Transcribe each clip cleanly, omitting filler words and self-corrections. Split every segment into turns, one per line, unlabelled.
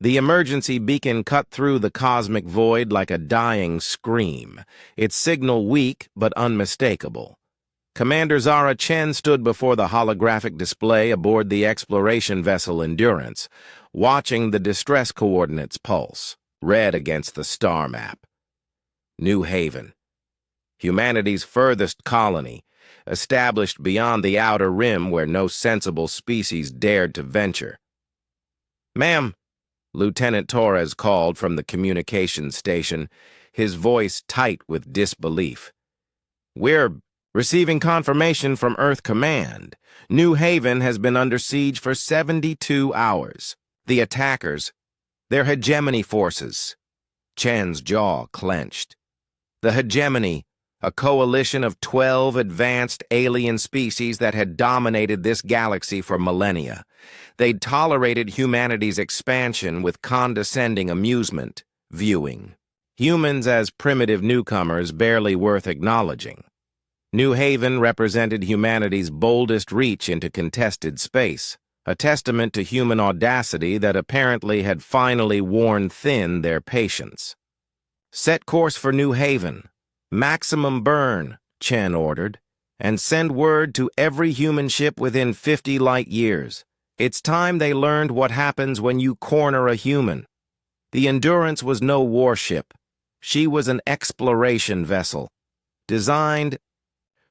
The emergency beacon cut through the cosmic void like a dying scream, its signal weak but unmistakable. Commander Zara Chen stood before the holographic display aboard the exploration vessel Endurance, watching the distress coordinates pulse, red against the star map. New Haven, humanity's furthest colony, established beyond the outer rim where no sensible species dared to venture. "Ma'am," Lieutenant Torres called from the communications station, his voice tight with disbelief. "We're receiving confirmation from Earth Command. New Haven has been under siege for 72 hours. The attackers, their hegemony forces." Chen's jaw clenched. The hegemony, a coalition of 12 advanced alien species that had dominated this galaxy for millennia. They'd tolerated humanity's expansion with condescending amusement, viewing humans as primitive newcomers barely worth acknowledging. New Haven represented humanity's boldest reach into contested space, a testament to human audacity that apparently had finally worn thin their patience. "Set course for New Haven. Maximum burn," Chen ordered, "and send word to every human ship within 50 light years. It's time they learned what happens when you corner a human." The Endurance was no warship. She was an exploration vessel, designed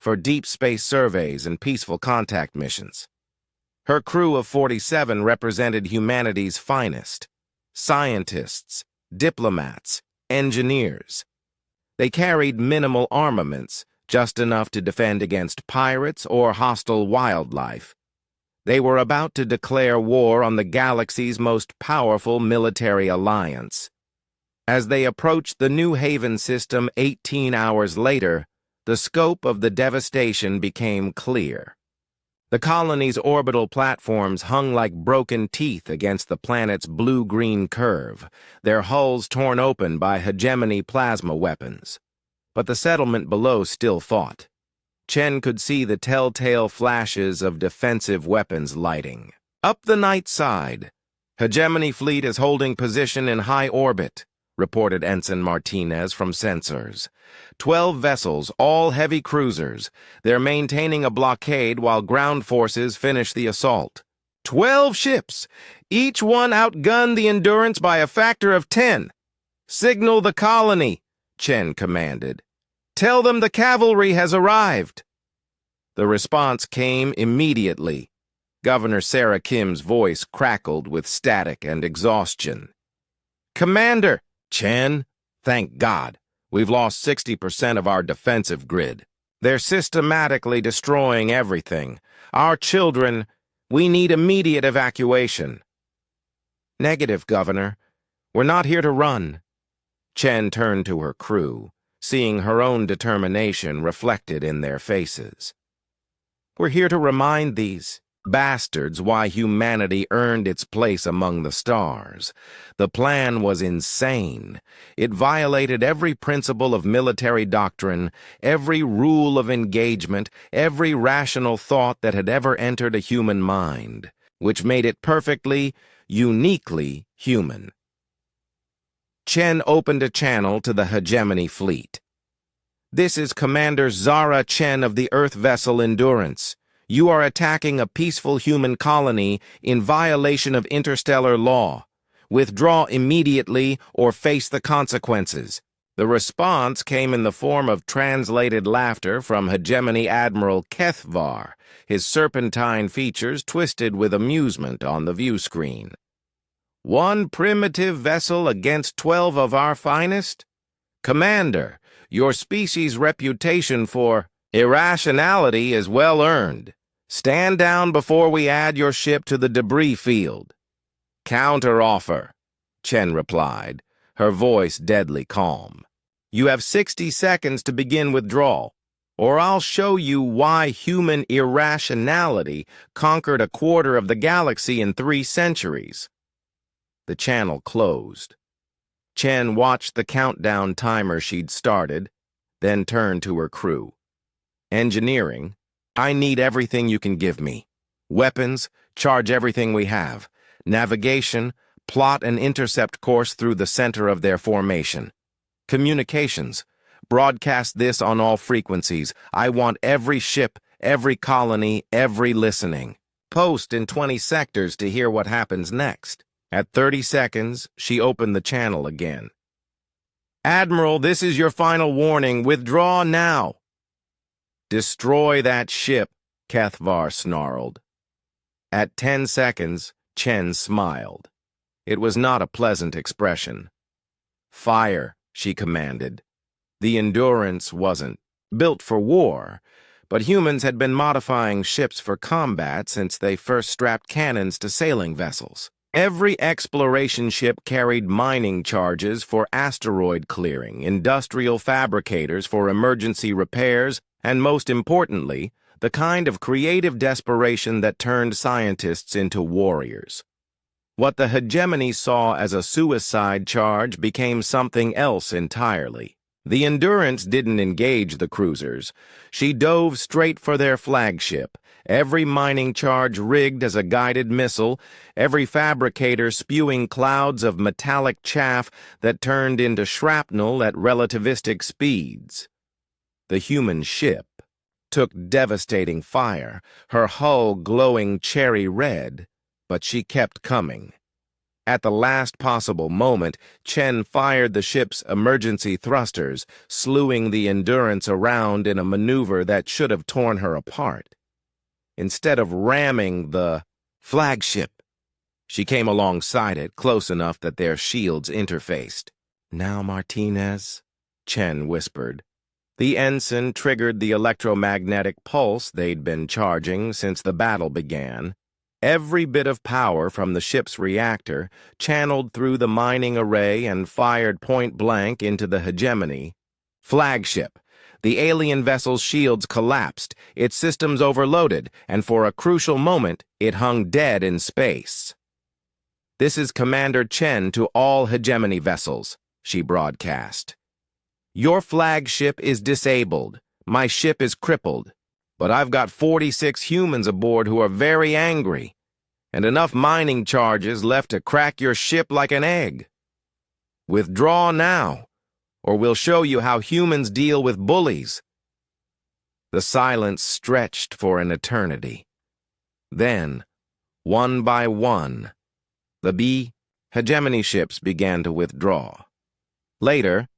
for deep space surveys and peaceful contact missions. Her crew of 47 represented humanity's finest: scientists, diplomats, engineers. They carried minimal armaments, just enough to defend against pirates or hostile wildlife. They were about to declare war on the galaxy's most powerful military alliance. As they approached the New Haven system 18 hours later, the scope of the devastation became clear. The colony's orbital platforms hung like broken teeth against the planet's blue-green curve, their hulls torn open by hegemony plasma weapons. But the settlement below still fought. Chen could see the telltale flashes of defensive weapons lighting. "Up the night side. Hegemony fleet is holding position in high orbit," reported Ensign Martinez from sensors. 12 vessels, all heavy cruisers. They're maintaining a blockade while ground forces finish the assault. 12 ships, each one outgunned the Endurance by a factor of 10. "Signal the colony," Chen commanded. "Tell them the cavalry has arrived." The response came immediately. Governor Sarah Kim's voice crackled with static and exhaustion. "Commander!" "Chen, thank God. We've lost 60% of our defensive grid. They're systematically destroying everything. Our children, we need immediate evacuation." "Negative, Governor. We're not here to run." Chen turned to her crew, seeing her own determination reflected in their faces. "We're here to remind these bastards why humanity earned its place among the stars. The plan was insane. It violated every principle of military doctrine, every rule of engagement, every rational thought that had ever entered a human mind, which made it perfectly, uniquely human." Chen opened a channel to the hegemony fleet. "This is Commander Zara Chen of the Earth vessel Endurance. You are attacking a peaceful human colony in violation of interstellar law. Withdraw immediately or face the consequences." The response came in the form of translated laughter from Hegemony Admiral Kethvar, his serpentine features twisted with amusement on the view screen. "One primitive vessel against 12 of our finest? Commander, your species' reputation for irrationality is well earned. Stand down before we add your ship to the debris field." "Counter-offer," Chen replied, her voice deadly calm. "You have 60 seconds to begin withdrawal, or I'll show you why human irrationality conquered a quarter of the galaxy in 3 centuries. The channel closed. Chen watched the countdown timer she'd started, then turned to her crew. "Engineering, I need everything you can give me. Weapons, charge everything we have. Navigation, Plot an intercept course through the center of their formation. Communications. Broadcast this on all frequencies. I want every ship, every colony, every listening. Post in 20 sectors to hear what happens next. At 30 seconds, she opened the channel again. Admiral, this is your final warning. Withdraw now. Destroy that ship, Kethvar snarled. At 10 seconds, Chen smiled. It was not a pleasant expression. Fire, she commanded. The Endurance wasn't built for war, but humans had been modifying ships for combat since they first strapped cannons to sailing vessels. Every exploration ship carried mining charges for asteroid clearing, industrial fabricators for emergency repairs, and most importantly, the kind of creative desperation that turned scientists into warriors. What the hegemony saw as a suicide charge became something else entirely. The Endurance didn't engage the cruisers. She dove straight for their flagship, every mining charge rigged as a guided missile, every fabricator spewing clouds of metallic chaff that turned into shrapnel at relativistic speeds. The human ship took devastating fire, her hull glowing cherry red, but she kept coming. At the last possible moment, Chen fired the ship's emergency thrusters, slewing the Endurance around in a maneuver that should have torn her apart. Instead of ramming the flagship, she came alongside it, close enough that their shields interfaced. "Now, Martinez," Chen whispered. The ensign triggered the electromagnetic pulse they'd been charging since the battle began. Every bit of power from the ship's reactor channeled through the mining array and fired point-blank into the hegemony. Flagship. The alien vessel's shields collapsed, its systems overloaded, and for a crucial moment, it hung dead in space. "This is Commander Chen to all hegemony vessels," she broadcast. "Your flagship is disabled. My ship is crippled. But I've got 46 humans aboard who are very angry, and enough mining charges left to crack your ship like an egg. Withdraw now, or we'll show you how humans deal with bullies." The silence stretched for an eternity. Then, one by one, the hegemony ships began to withdraw. Later,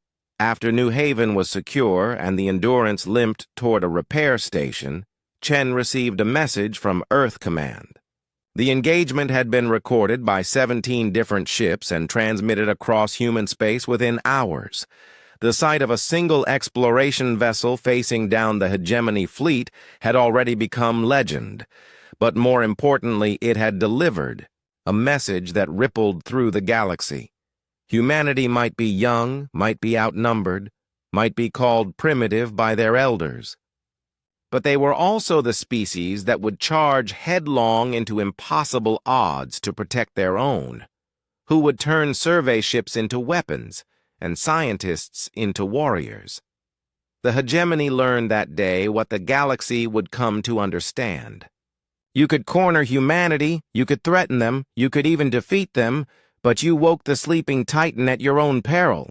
after New Haven was secure and the Endurance limped toward a repair station, Chen received a message from Earth Command. The engagement had been recorded by 17 different ships and transmitted across human space within hours. The sight of a single exploration vessel facing down the hegemony fleet had already become legend, but more importantly, it had delivered a message that rippled through the galaxy. Humanity might be young, might be outnumbered, might be called primitive by their elders. But they were also the species that would charge headlong into impossible odds to protect their own, who would turn survey ships into weapons and scientists into warriors. The hegemony learned that day what the galaxy would come to understand. You could corner humanity, you could threaten them, you could even defeat them, but you woke the sleeping titan at your own peril.